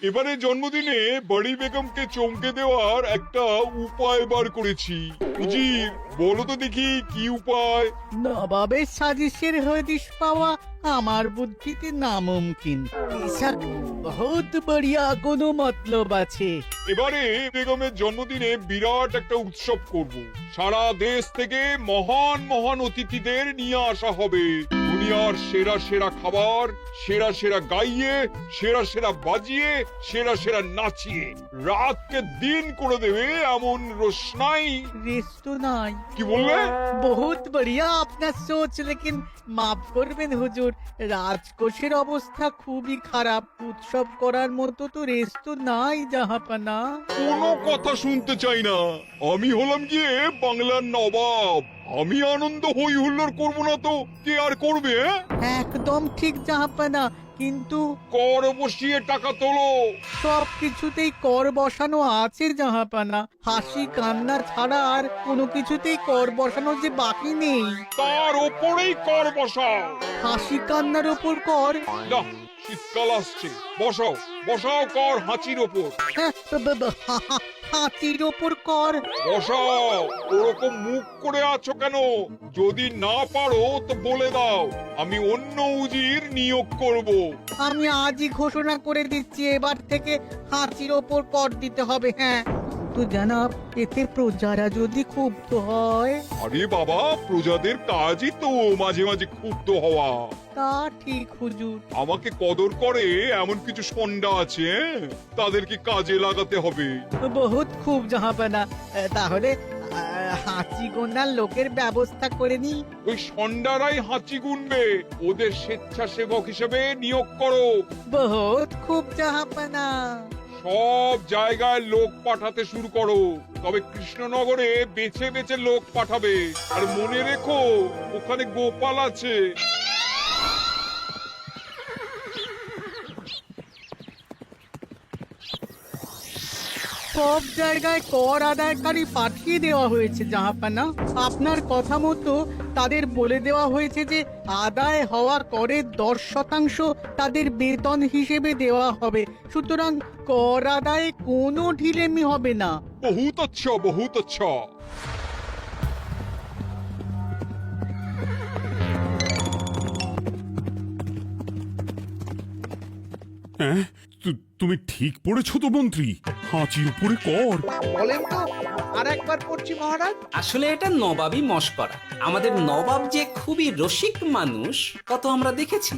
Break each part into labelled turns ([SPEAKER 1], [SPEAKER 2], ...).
[SPEAKER 1] এবারে জন্মদিনে বড়ি বেগমকে চমকে দেওয়ার একটা উপায় বার করেছি। উজির, বলো তো দেখি কি উপায়?
[SPEAKER 2] নবাবের সাজিশের হদিশ পাওয়া আমার বুদ্ধিতে নামুমকিন। বেশক বহুত বড়িয়া কোনো মতলব আছে।
[SPEAKER 1] এবারে বেগমের জন্মদিনে বিরাট একটা উৎসব করব। সারা দেশ থেকে মহান মহান অতিথিদের নিয়ে আসা হবে। দুনিয়ার সেরা সেরা খাবার, সেরা সেরা গাইয়ে, সেরা সেরা বাজিয়ে, সেরা সেরা নাচিয়ে রাতকে দিন করে দেবে এমন রোশনাই।
[SPEAKER 2] রেস্ট নাই।
[SPEAKER 1] কি বললে?
[SPEAKER 2] বহুত বড়িয়া আপনার সোচ, লেকিন মাফ করবেন হুজুর, রাজকোষের অবস্থা খুবই খারাপ। উৎসব করার মতো তো রেস্ট নাই জাহাপানা।
[SPEAKER 1] কোনো কথা শুনতে চাই না। আমি হলাম গিয়ে বাংলার নবাব। আমি আনন্দ হই হুল্লোড় করবো না তো কে আর করবে?
[SPEAKER 2] একদম ঠিক জাহাপানা, কিন্তু
[SPEAKER 1] কর বসিয়ে টাকা তোলো।
[SPEAKER 2] সব কিছুতেই কর বসানো আছে জাহাপানা। হাসি কান্না ছাড়া আর কোনো কিছুতেই কর বসানো যে বাকি নেই।
[SPEAKER 1] তার ওপরেই কর বসাও।
[SPEAKER 2] হাসি কান্নার ওপর কর?
[SPEAKER 1] না, শীতকাল আসছে, বসাও বসাও কর হাঁচির ওপর।
[SPEAKER 2] হ্যাঁ, হাতির ওপর কর?
[SPEAKER 1] বসাও। ওরকম মুখ করে আছো কেন? যদি না পারো তো বলে দাও, আমি অন্য উজির নিয়োগ করব।
[SPEAKER 2] আমি আজই ঘোষণা করে দিচ্ছি, এবার থেকে হাতির ওপর কর দিতে হবে। হ্যাঁ, তো জানাব, এতে প্রজারা যদি ক্ষুব্ধ হয়?
[SPEAKER 1] আরে বাবা, প্রজাদের কাজই তো মাঝে মাঝে ক্ষুব্ধ হওয়া।
[SPEAKER 2] তা ঠিক হুজুর।
[SPEAKER 1] আমাকে কদর করে এমন কিছু সন্ডা আছে, তাদেরকে কাজে লাগাতে হবে।
[SPEAKER 2] বহুত খুব জাহাপানা। তাহলে হাঁচি গোনার লোকের ব্যবস্থা করে নি।
[SPEAKER 1] ওই সন্ডারাই হাঁচি গুনবে। ওদের স্বেচ্ছাসেবক হিসেবে নিয়োগ করো।
[SPEAKER 2] বহুত খুব জাহাপানা।
[SPEAKER 1] সব জায়গায় লোক পাঠাতে শুরু করো। তবে কৃষ্ণনগরে বেছে বেছে লোক পাঠাবে। আর মনে রেখো, ওখানে গোপাল আছে।
[SPEAKER 2] সব জায়গায় কর আদায়কারী পাঠিয়ে দেওয়া হয়েছে জাহাপানা। আপনার কথা মতো তাদের বলে দেওয়া হয়েছে যে আদায় হওয়া করের 10% তাদের বেতন হিসেবে দেওয়া হবে। সুতরাং কর আদায়ে কোনো ঢিলেমি হবে না।
[SPEAKER 1] বহুত আচ্ছা, বহুত আচ্ছা।
[SPEAKER 3] হ্যাঁ, তুমি ঠিক পড়েছো তো মন্ত্রী? হাঁচির উপরে কর?
[SPEAKER 4] বলেন তো, আর একবার পড়ছি মহারাজ।
[SPEAKER 5] আসলে এটা নবাবই মশকরা। আমাদের নবাব যে খুবই রসিক মানুষ তা তো আমরা দেখেছি।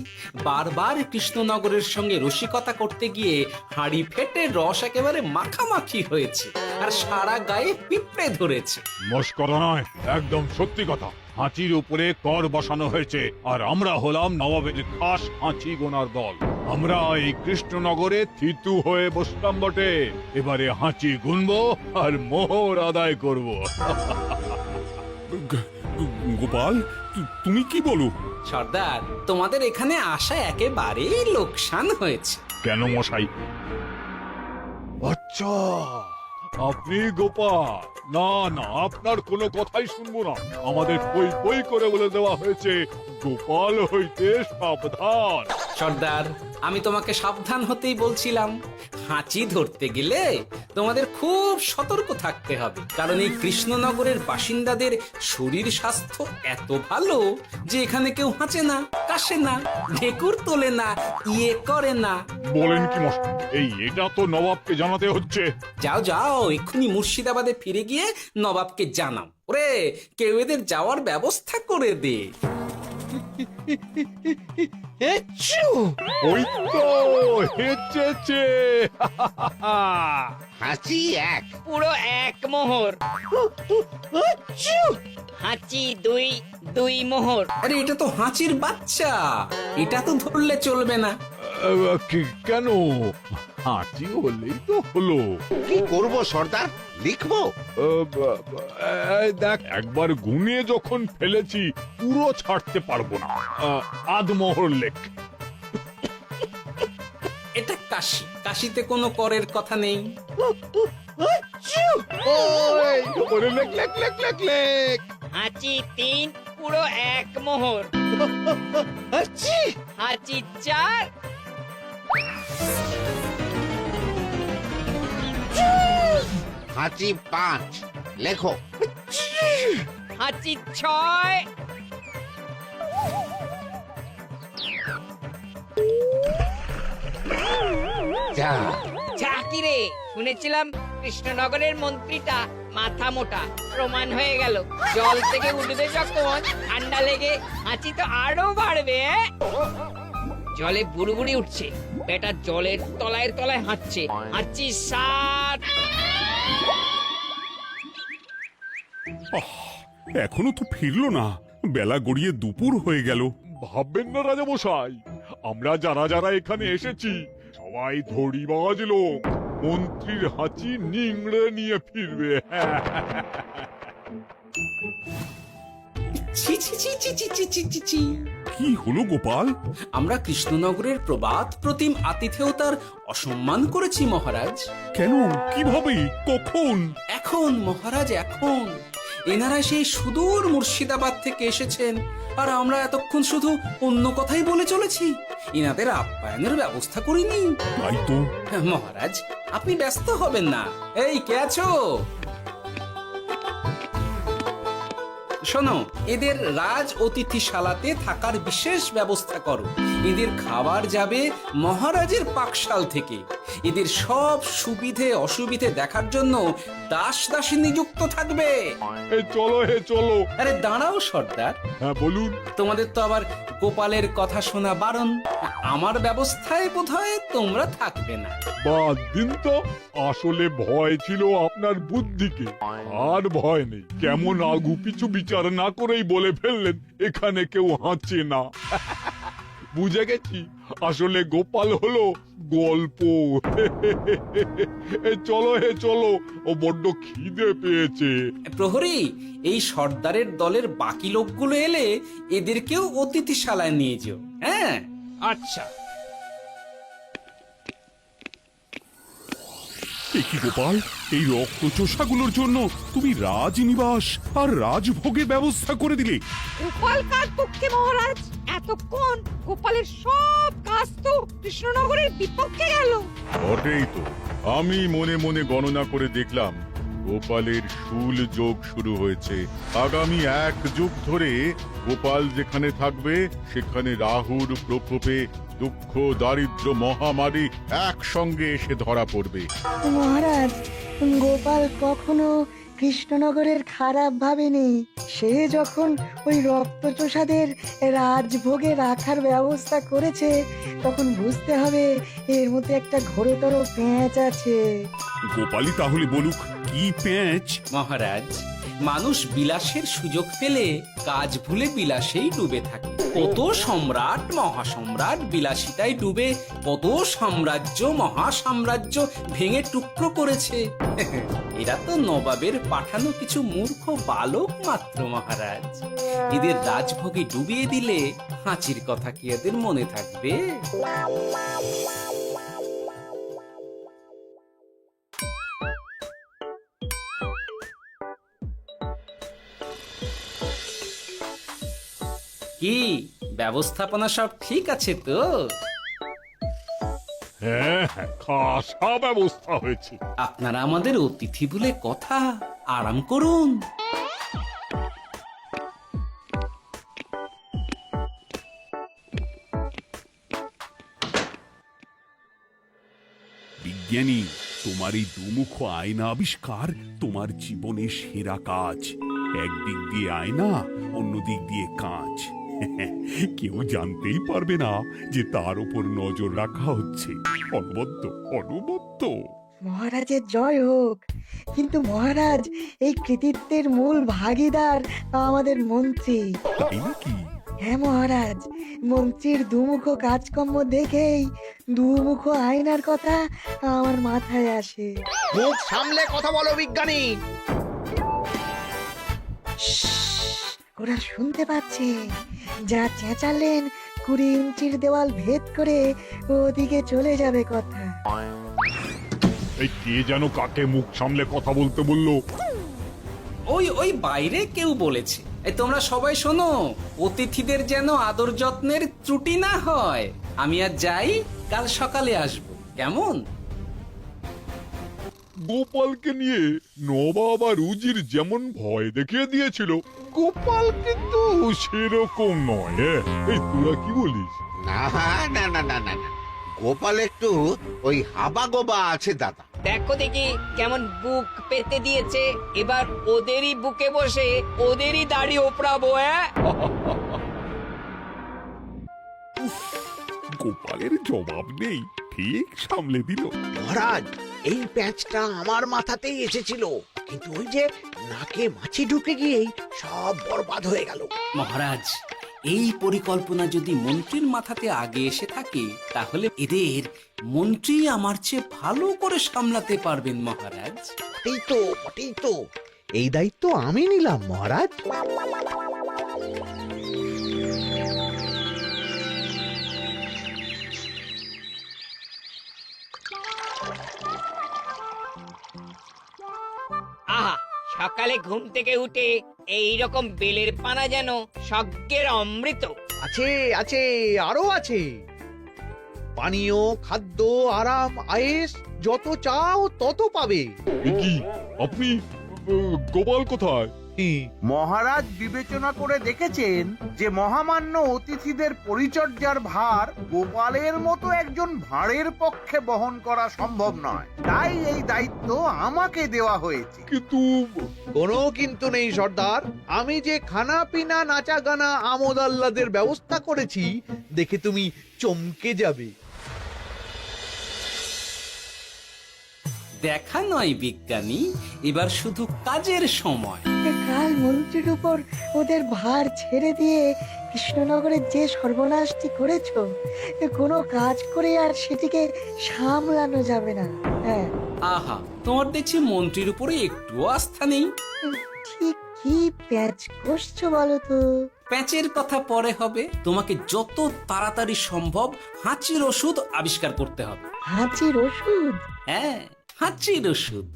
[SPEAKER 5] বারবার কৃষ্ণনগরের সঙ্গে রসিকতা করতে গিয়ে হাঁড়ি ফেটে রস একেবারে মাখামাখি হয়েছে, আর সারা গায়ে পিঁপড়ে ধরেছে।
[SPEAKER 6] মস্করা নয়, একদম সত্যি কথা। হাঁচির উপরে কর বসানো হয়েছে, আর আমরা হলাম নবাবের খাস হাঁচি গোনার দল। আমরা এই কৃষ্ণনগরে থিতু হয়ে বসলাম বটে। এবারে হাঁচি গুনবো আর মোহর আদায় করব।
[SPEAKER 3] গোপাল, তুমি কি বলো?
[SPEAKER 5] সর্দার, তোমাদের এখানে আসা একেবারেই লোকসান হয়েছে।
[SPEAKER 6] কেন মশাই? আচ্ছা, আপনি গোপাল? না না, আপনার কোনো কথাই শুনবো না। আমাদের বই বই করে বলে দেওয়া হয়েছে, গোপাল হইতে সাবধান।
[SPEAKER 5] সর্দার, আমি তোমাকে সাবধান হতেই বলছিলাম। হাঁচি ধরতে গেলে তোমাদের খুব সতর্ক থাকতে হবে, কারণ এই কৃষ্ণনগরের বাসিন্দাদের শরীর স্বাস্থ্য এত ভালো যে এখানে কেউ হাঁচে না, কাশে না, ঢেকুর তোলে না, ইয়ে করে না।
[SPEAKER 6] বলেন কি মশাই? এটা তো নবাবকে জানাতে হচ্ছে।
[SPEAKER 5] যাও যাও, এক্ষুনি মুর্শিদাবাদে ফিরে গিয়ে নবাবকে জানাও। ওরে, কেউ এদের যাওয়ার ব্যবস্থা করে দে।
[SPEAKER 6] ওই তো হেঁচেছে।
[SPEAKER 7] হাঁচি এক, পুরো এক মোহর। হাঁচি দুই, দুই মোহর।
[SPEAKER 5] আরে, এটা তো হাঁচির বাচ্চা, এটা তো ধরলে চলবে না।
[SPEAKER 6] কেন? হাঁচি হলেই তো হলো।
[SPEAKER 4] কি করব সর্দার? লিখবো?
[SPEAKER 6] দেখ, একবার গুনে যখন ফেলেছি পুরো ছাড়তে পারবো না। আধমোহর লেখ।
[SPEAKER 5] এটা কাশি, কাশিতে কোনো করের কথা নেই।
[SPEAKER 6] ওরে লেখ লেখ লেখ লেখ লেখ।
[SPEAKER 7] হাঁচি তিন, পুরো এক মোহর। হাঁচি চার,
[SPEAKER 4] হাঁচি 5, লেখো।
[SPEAKER 7] হাঁচি 6,
[SPEAKER 4] যা,
[SPEAKER 7] যা কি রে, শুনেছিলাম কৃষ্ণনগরের মন্ত্রীটা মাথা মোটা, প্রমাণ হয়ে গেল। জল থেকে উঠবে যখন ঠান্ডা লেগে হাঁচি তো আরো বাড়বে। জলে বুড়বুড়ি উঠছে, বেটা জলের তলায় তলায় হাঁটছে। হাঁচি 7।
[SPEAKER 3] এখনো তো ফিরলো না, বেলা গড়িয়ে দুপুর হয়ে গেল।
[SPEAKER 6] ভাববেন না রাজামশাই, আমরা যারা যারা এখানে এসেছি সবাই ধড়িবাজ লোক। মন্ত্রীর হাঁচি নিংড়ে নিয়ে ফিরবে।
[SPEAKER 5] ছি ছি ছি ছি ছি ছি ছি ছি ছি।
[SPEAKER 3] কি হলো গোপাল?
[SPEAKER 5] আমরা কৃষ্ণনগরের প্রবাদ প্রতিম আতিথেয়তার অসম্মান করেছি মহারাজ।
[SPEAKER 3] কেন? কিভাবে? কখন?
[SPEAKER 5] এখন মহারাজ, এখন এনারা সেই সুদূর মুর্শিদাবাদ থেকে এসেছেন, আর আমরা এতক্ষণ শুধু অন্য কথাই বলে চলেছি, এনাদের আপ্যায়নের ব্যবস্থা করিনি।
[SPEAKER 3] তাই তো।
[SPEAKER 5] মহারাজ, আপনি ব্যস্ত হবেন না। এই কে আছো? শোনো, এদের রাজ অতিথিশালাতে থাকার বিশেষ ব্যবস্থা করো। এদের খাবার যাবে মহারাজের পাকশাল থেকে। এদের সব সুবিধে অসুবিধে দেখার জন্য দাস দাসী নিযুক্ত থাকবে।
[SPEAKER 6] চলো হে চলো।
[SPEAKER 5] আরে দাঁড়াও সর্দার,
[SPEAKER 6] হ্যাঁ বলুন।
[SPEAKER 5] তোমাদের তো আবার গোপালের কথা শোনা বারণ। আমার ব্যবস্থায় বোধহয় তোমরা থাকবে না।
[SPEAKER 6] বাদ দিন তো, আসলে ভয় ছিল আপনার বুদ্ধিকে, আর ভয় নেই। কেমন আগু পিছু বিচার না করেই বলে ফেললেন এখানে কেউ হাঁচে না। বুঝে গেছি, আসলে গোপাল হলো গল্প। চলো হে চলো, ও বড্ড খিদে পেয়েছে।
[SPEAKER 5] প্রহরী, এই সর্দারের দলের বাকি লোকগুলো এলে এদেরকেও অতিথিশালায় নিয়ে যেও। হ্যাঁ,
[SPEAKER 7] আচ্ছা।
[SPEAKER 3] এ কি গোপাল, এই রক্তচোষাগুলোর জন্য তুমি রাজনিবাস আর রাজভোগের ব্যবস্থা করে দিলে?
[SPEAKER 8] গোপাল কার পক্ষে মহারাজ? এতক্ষণ গোপালের সব কাজ তো কৃষ্ণনগরের বিপক্ষে গেল।
[SPEAKER 9] বটেই তো, আমি মনে মনে গণনা করে দেখলাম গোপালের শুল যোগ শুরু হয়েছে। আগামী 1 যুগ ধরে গোপাল যেখানে থাকবে সেখানে রাহুর প্রকোপে দুঃখ দারিদ্র মহামারী একসঙ্গে এসে ধরা পড়বে।
[SPEAKER 10] মহারাজ, গোপাল কখনো কৃষ্ণনগরের খারাপ ভাবেনি। সে যখন ওই রক্তচোষাদের রাজভোগে রাখার ব্যবস্থা করেছে, তখন বুঝতে হবে এর মধ্যে একটা ঘোরতর পেঁচ আছে।
[SPEAKER 3] গোপালই তাহলে বলুক কি পেঁচ।
[SPEAKER 5] মহারাজ, মানুষ বিলাসের সুযোগ পেলে কাজ ভুলে বিলাসেই ডুবে থাকে। কত সম্রাট মহাসম্রাট বিলাসিতায় ডুবে কত সাম্রাজ্য মহাসাম্রাজ্য ভেঙে টুকরো করেছে। এরা তো নবাবের পাঠানো কিছু মূর্খ বালক মাত্র মহারাজ। এদের রাজভোগে ডুবিয়ে দিলে হাঁচির কথা কি এদের মনে থাকবে? কি ব্যবস্থাপনা সব ঠিক আছে তো?
[SPEAKER 6] হ্যাঁ হ্যাঁ, খাসা ব্যবস্থা হয়েছে।
[SPEAKER 5] আপনারা আমাদের অতিথি বলে কথা, আরাম করুন।
[SPEAKER 3] বিজ্ঞানী, তোমার এই দুমুখ আয়না আবিষ্কার তোমার জীবনের সেরা কাজ। একদিক দিয়ে আয়না, অন্য দিক দিয়ে কাঁচ। কেউ জানতেই পারবে না যে তার উপর নজর রাখা হচ্ছে। অনবদ্য অনবদ্য।
[SPEAKER 10] মহারাজের জয় হোক। কিন্তু মহারাজ, এই কৃতিত্বের মূল ভাগীদার আমাদের মন্ত্রী।
[SPEAKER 3] তাই নাকি?
[SPEAKER 10] হ্যাঁ মহারাজ, মন্ত্রীর দুমুখো কাজকর্ম দেখেই দুমুখ আয়নার কথা আমার মাথায় আসে।
[SPEAKER 4] মুখ সামলে কথা বলো বিজ্ঞানী।
[SPEAKER 10] ওরা শুনতে পাচ্ছে। যা চেঁচালেন 20 ইঞ্চির দেওয়াল ভেদ করে ওদিকে চলে যাবে কথা।
[SPEAKER 6] এই কে যেন কাকে মুখ সামলে কথা বলতে বললো?
[SPEAKER 5] ওই ওই বাইরে কেউ বলেছে। এই তোমরা সবাই শোনো, অতিথিদের যেন আদর যত্নের ত্রুটি না হয়। আমি আর যাই, কাল সকালে আসবো, কেমন?
[SPEAKER 1] গোপালকে নিয়ে নবাব আর উজির যেমন ভয় দেখিয়ে দিয়েছিল, গোপাল কিন্তু সেরকম নয়। এই তোরা কি বলিস?
[SPEAKER 4] না না না না না না। গোপাল একটু ওই হাবা গোবা আছে দাদা।
[SPEAKER 7] দেখো দেখি কেমন বুক পেতে দিয়েছে, এবার ওদেরই বুকে বসে ওদেরই দাড়ি ওপরাবো।
[SPEAKER 3] গোপালের জবাব নেই, ঠিক সামলে দিল।
[SPEAKER 4] মহারাজ, এই প্যাঁচটা আমার মাথাতেই এসেছিল, কিন্তু ওই যে নাকে মাছি ঢুকে গিয়েই সব বরবাদ হয়ে গেল।
[SPEAKER 5] মহারাজ, এই পরিকল্পনা যদি মন্ত্রীর মাথাতে আগে এসে থাকে, তাহলে এদের মন্ত্রী আমার চেয়ে ভালো করে সামলাতে পারবেন মহারাজ।
[SPEAKER 4] বটেই তো এই দায়িত্ব আমি নিলাম মহারাজ।
[SPEAKER 7] আহা, সকালে ঘুম থেকে উঠে এই রকম বেলের পানা যেন স্বর্গের অমৃত।
[SPEAKER 4] আছে আছে, আরো আছে। পানীয়, খাদ্য, আরাম, আয়েশ, যত চাও তত পাবে।
[SPEAKER 1] এ কি, আপনি গোপাল কোথায়?
[SPEAKER 11] মহারাজ বিবেচনা করে দেখেছেন যে মহামান্য অতিথিদের পরিচর্যার ভার গোপালের মতো একজন ভাঁড়ের পক্ষে বহন করা সম্ভব নয়, তাই এই দায়িত্ব আমাকে দেওয়া হয়েছে।
[SPEAKER 1] কিন্তু
[SPEAKER 4] কোনো কিন্তু নেই সর্দার, আমি যে খানা পিনা নাচা গানা আমোদ আহ্লাদের ব্যবস্থা করেছি দেখে তুমি চমকে যাবে।
[SPEAKER 5] দেখা নয় বিজ্ঞানী, এবার শুধু কাজের সময়।
[SPEAKER 10] কাল মন্ত্রীর উপর ওদের ভার ছেড়ে দিয়ে কৃষ্ণনগরের যে সর্বনাশটি করেছো, কোনো কাজ করে আর সেটিকে সামলানো যাবে না। হ্যাঁ,
[SPEAKER 5] আহা, তোমার দেখছি মন্ত্রীর উপরে একটুও আস্থা নেই।
[SPEAKER 10] ঠিক কি প্যাচ করছো বলো তো?
[SPEAKER 5] প্যাচের কথা পরে হবে, তোমাকে যত তাড়াতাড়ি সম্ভব হাঁচির ওষুধ আবিষ্কার করতে হবে।
[SPEAKER 10] হাঁচির ওষুধ?
[SPEAKER 5] হ্যাঁ, হাঁচির ওষুধ।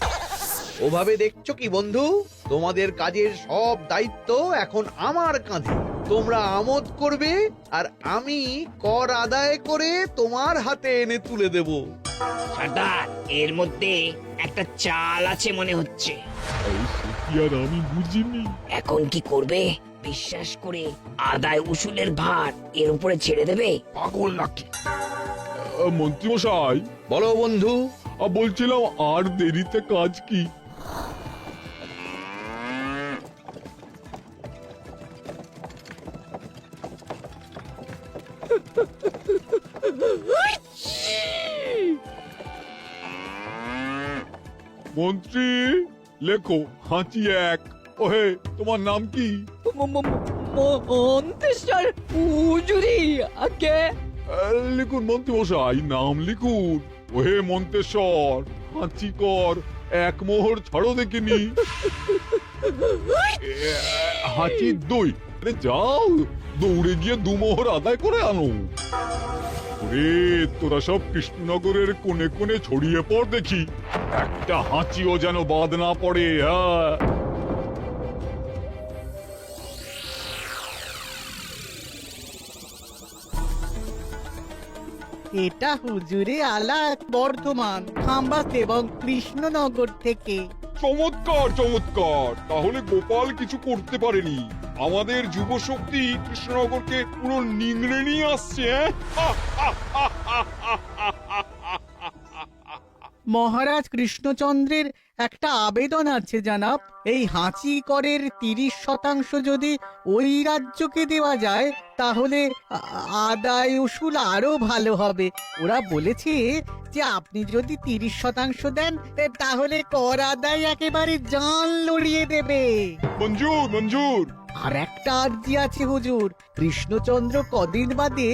[SPEAKER 4] ওভাবে দেখছো কি বন্ধু? তোমাদের কাজের সব দায়িত্ব এখন আমার কাঁধে। তোমরা আমোদ করবে আর আমি কর আদায় করে তোমার হাতে এনে তুলে দেব।
[SPEAKER 7] সর্দার, এর মধ্যে একটা চাল আছে মনে হচ্ছে।
[SPEAKER 1] কি আর আমি বুঝিনি।
[SPEAKER 7] এখন কি করবে? বিশ্বাস করে আদায় উসুলের ভার এর উপরে ছেড়ে দেবে?
[SPEAKER 4] পাগল নাকি?
[SPEAKER 1] মন্ত্রীমশাই,
[SPEAKER 4] বলো বন্ধু।
[SPEAKER 1] বলছিলাম আর দেরিতে কাজ কি? মন্ত্রী, লেখো হাঁচি এক। ওহে, তোমার নাম কি?
[SPEAKER 8] মন্তেশ্বর হুজুরি আগে।
[SPEAKER 1] লিখুন মন্ত্রীমশাই, নাম লিখুন। ওহে মন্তেশ্বর, হাঁচি কর, এক মোহর ছাড়ো দেখিনি। হাঁচি দুই। আরে যাও, দৌড়ে গিয়ে দু মোহর আদায় করে আনো। ওরে, তোরা সব কৃষ্ণনগরের কোণে কোণে ছড়িয়ে পড় দেখি, একটা হাঁচিও যেন বাদ না পড়ে। হ্যাঁ,
[SPEAKER 2] এটা হুজুরে আলাক বর্ধমান, খাম্বাস এবং কৃষ্ণনগর থেকে।
[SPEAKER 1] চমৎকার চমৎকার। তাহলে গোপাল কিছু করতে পারেনি, আমাদের যুব শক্তি কৃষ্ণনগরকে পুরো নিংড়ে নিয়ে আসছে।
[SPEAKER 2] মহারাজ কৃষ্ণচন্দ্রের একটা আবেদন আছে জানাব। এই হাঁচি করের 30% যদি ওই রাজ্যকে দেওয়া যায়, তাহলে আদায় উসুল আরো ভালো হবে। ওরা বলেছে যে আপনি যদি 30% দেন, তাহলে কর আদায় একেবারে জান লড়িয়ে দেবে।
[SPEAKER 1] মঞ্জুর মঞ্জুর।
[SPEAKER 2] আর একটা আর্জি আছে হুজুর, কৃষ্ণচন্দ্র কদিন বাদে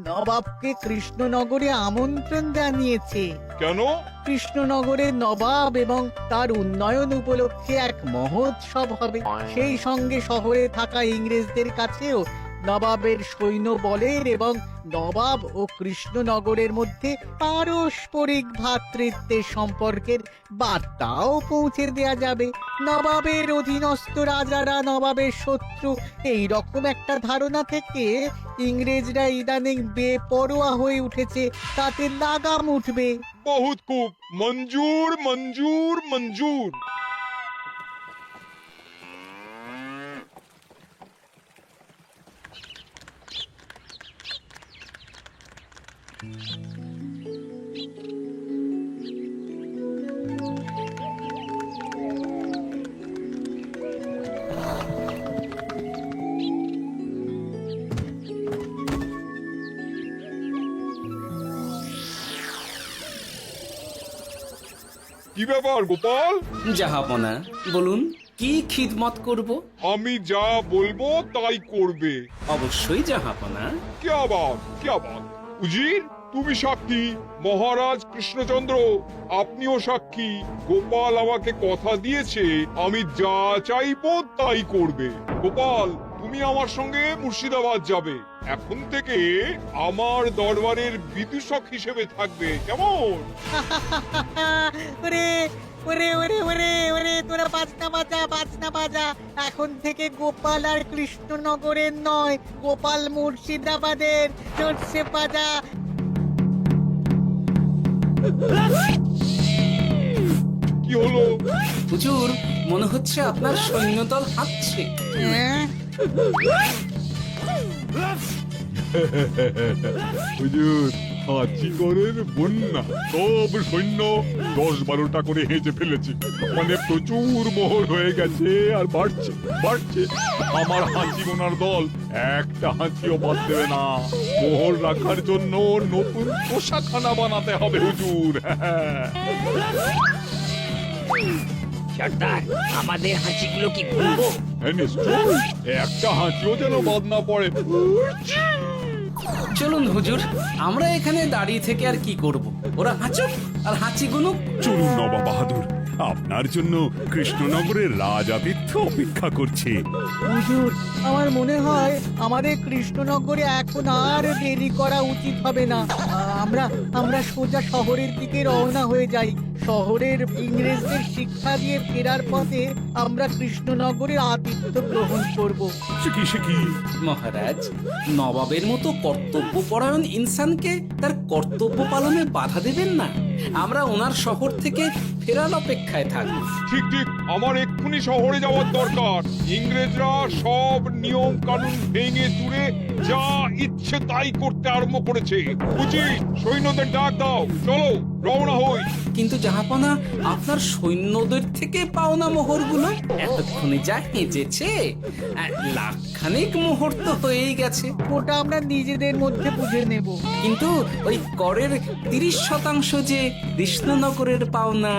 [SPEAKER 2] নবাবকে কৃষ্ণনগরে আমন্ত্রণ জানিয়েছে।
[SPEAKER 1] কেন?
[SPEAKER 2] কৃষ্ণনগরের নবাব এবং তার উন্নয়ন উপলক্ষে এক মহোৎসব হবে। সেই সঙ্গে শহরে থাকা ইংরেজদের কাছেও নবাবের সৈন্য বলের এবং নবাব ও কৃষ্ণনগরের মধ্যে পারস্পরিক ভ্রাতৃত্বের সম্পর্কের বার্তাও পৌঁছে দেয়া যাবে। নবাবের অধীনস্থ রাজারা নবাবের শত্রু, এই রকম একটা ধারণা থেকে ইংরেজরা ইদানিং বেপরোয়া হয়ে উঠেছে, তাতে লাগাম উঠবে।
[SPEAKER 1] বহুত খুব, মঞ্জুর মঞ্জুর মঞ্জুর। কি ব্যাপার গোপাল?
[SPEAKER 5] জাহাপনা, বলুন কি খিদমত করব?
[SPEAKER 1] আমি যা বলবো তাই করবে।
[SPEAKER 5] অবশ্যই জাহাপনা।
[SPEAKER 1] क्या बात উজির, তুমি সাক্ষী, মহারাজ কৃষ্ণচন্দ্র আপনিও সাক্ষী। গোপাল আমাকে কথা দিয়েছে আমি যা চাইবো তাই করবে। গোপাল, তুমি আমার সঙ্গে মুর্শিদাবাদ যাবে। এখন থেকে আমার দরবারের বিদূষক হিসেবে থাকবে, কেমন?
[SPEAKER 2] ওরে ওরে ওরে ওরে ওরে, তোরা বাজনা বাজা। এখন থেকে গোপাল আর কৃষ্ণনগরের নয়, গোপাল মুর্শিদাবাদের। জোরসে বাজা।
[SPEAKER 1] কি হলো?
[SPEAKER 5] হুজুর, মনে হচ্ছে আপনার সৈন্যদল হাঁটছে।
[SPEAKER 2] হ্যাঁ?
[SPEAKER 6] হুজুর, হাঁচিগড়ের বন্যা সব সৈন্য 10-12টা করে হেঁচে ফেলেছে। মানে প্রচুর মোহর হয়ে গেছে আর বাড়ছে। আমার হাঁচি গোনার দল একটা হাঁচিও বাদ দেবে না। মোহর রাখার জন্য নতুন পোশাকখানা বানাতে হবে হুজুর।
[SPEAKER 7] সর্দার, আমাদের হাঁচিগুলো কি খুলবো?
[SPEAKER 6] হ্যাঁ, নিশ্চয়ই। একটা হাঁচিও যেন বাদ না পড়ে।
[SPEAKER 5] চলুন হুজুর, আমরা এখানে দাঁড়িয়ে থেকে আর কি করব? ওরা হাঁচুক আর হাঁচি গুনুক।
[SPEAKER 3] চলুন নবাব বাহাদুর, আপনার জন্য কৃষ্ণনগরের রাজাতিথ্য অপেক্ষা করছে।
[SPEAKER 2] হুজুর, আমার মনে হয় আমাদের কৃষ্ণনগরে এখন আর দেরি করা উচিত হবে না। আমরা সোজা শহরের দিকে রওনা হয়ে যাই। শহরের ইংরেজদের শিক্ষা দিয়ে ফেরার পথে আমরা কৃষ্ণনগরের আতিথ্য গ্রহণ করব।
[SPEAKER 3] সে কি?
[SPEAKER 5] মহারাজ, নবাবের মতো কর্তব্যপরায়ণ ইনসানকে তার কর্তব্য পালনে বাধা দেবেন না। আমরা ওনার শহর থেকে ফেরার অপেক্ষায় থাকবো।
[SPEAKER 1] ঠিক, আমার এক্ষুনি শহরে যাওয়ার দরকার। ইংরেজরা সব নিয়ম কানুন ভেঙে চুরে যা ইচ্ছে তাই করতে আরম্ভ করেছে। উচিত সৈন্যদের ডাক দাও, চলো রওনা হই।
[SPEAKER 5] কিন্তু জাহাপনা, আপনার সৈন্যদের থেকে পাওনা মোহরগুলো এতক্ষণে যা হেঁচেছে, লাখখানেক মোহর তো হয়েই গেছে।
[SPEAKER 2] ওটা আমরা নিজেদের মধ্যে বুঝে নেব।
[SPEAKER 5] কিন্তু ওই করের 30% যে কৃষ্ণনগরের পাওনা।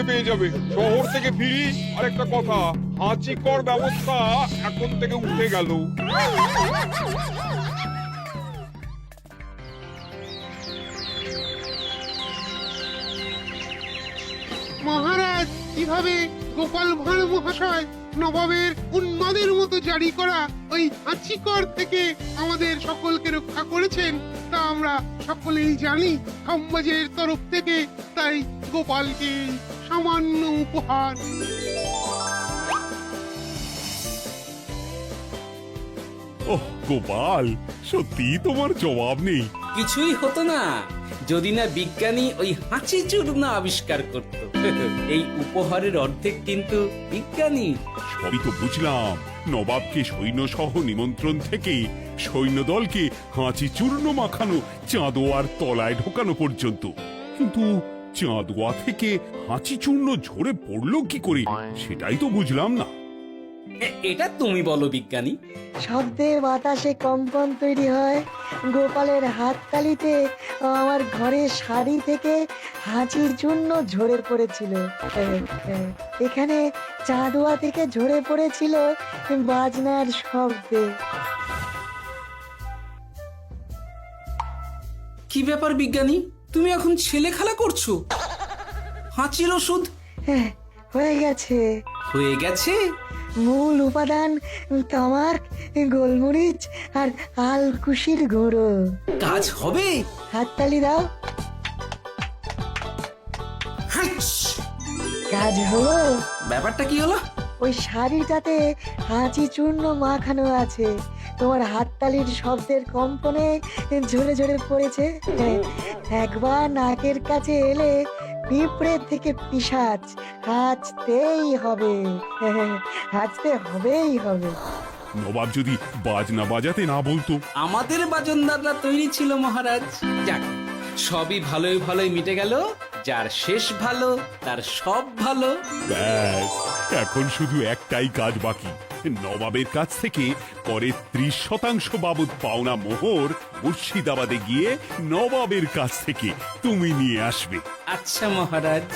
[SPEAKER 1] পেয়ে যাবে। শহর থেকে ফিরি। আরেকটা কথা, হাঁচি কর ব্যবস্থা এখন থেকে উঠে গেল।
[SPEAKER 12] মহারাজ, কিভাবে গোপাল ভাঁড় মহাশয় নবাবের উন্মাদের মতো জারি করা ওই হাঁচিকর থেকে আমাদের সকলকে রক্ষা করেছেন তা আমরা সকলেই জানি। খাম্বাজের তরফ থেকে তাই গোপালকে সামান্য উপহার।
[SPEAKER 3] ওহ গোপাল, সত্যি তোমার জবাব নেই।
[SPEAKER 5] কিছুই হতো না যদি না বিজ্ঞানী ওই হাঁচি চূর্ণ আবিষ্কার করত। এই উপহারের অর্ধেক কিন্তু বিজ্ঞানী।
[SPEAKER 3] সবই তো বুঝলাম, নবাবকে সৈন্য সহ নিমন্ত্রণ থেকে সৈন্যদলকে হাঁচি চূর্ণ মাখানো, চাঁদোয়ার তলায় ঢোকানো পর্যন্ত। কিন্তু চাঁদোয়া থেকে হাঁচি চূর্ণ ঝরে পড়লো কি করে, সেটাই তো বুঝলাম না।
[SPEAKER 5] এটা তুমি বলো বিজ্ঞানী।
[SPEAKER 10] শব্দে বাতাসে কম্পন তৈরি হয়। গোপালের হাততালিতে আমার ঘরের শাড়ি থেকে হাঁচির জন্য ঝরে পড়েছিল। এখানে চাঁদোয়া থেকে ঝরে পড়েছিল বাজনার শব্দে।
[SPEAKER 5] কি ব্যাপার বিজ্ঞানী, তুমি এখন ছেলে খেলা করছো? হাঁচির ওষুধ
[SPEAKER 10] হয়ে গেছে।
[SPEAKER 5] হয়ে গেছে?
[SPEAKER 10] মূল উপাদান তামাক, গোলমরিচ আর আলকুশির গুঁড়ো।
[SPEAKER 5] কাজ হবে।
[SPEAKER 10] হাততালি দাও। কাজ হলো।
[SPEAKER 5] ব্যাপারটা কি হলো?
[SPEAKER 10] ওই শাড়িটাতে হাঁচি চূর্ণ মাখানো আছে, তোমার হাততালির শব্দের কম্পনে ঝরে ঝরে পড়েছে। একবার নাকের কাছে এলে পিঁপড়ের থেকে পিশাচ, হাঁচতেই হবে, হাঁচতে হবেই হবে।
[SPEAKER 3] নবাব যদি বাজনা বাজাতে না বলতো।
[SPEAKER 5] আমাদের বাজনদাররা তৈরি ছিল মহারাজ। যাক, সবই ভালোই ভালোই মিটে গেল। যার শেষ ভালো তার সব ভালো।
[SPEAKER 3] ব্যাস, এখন শুধু একটাই কাজ বাকি। নবাবের কাছ থেকে করের 30% বাবদ পাওনা মোহর মুর্শিদাবাদে গিয়ে নবাবের কাছ থেকে তুমি নিয়ে আসবে।
[SPEAKER 5] আচ্ছা মহারাজ।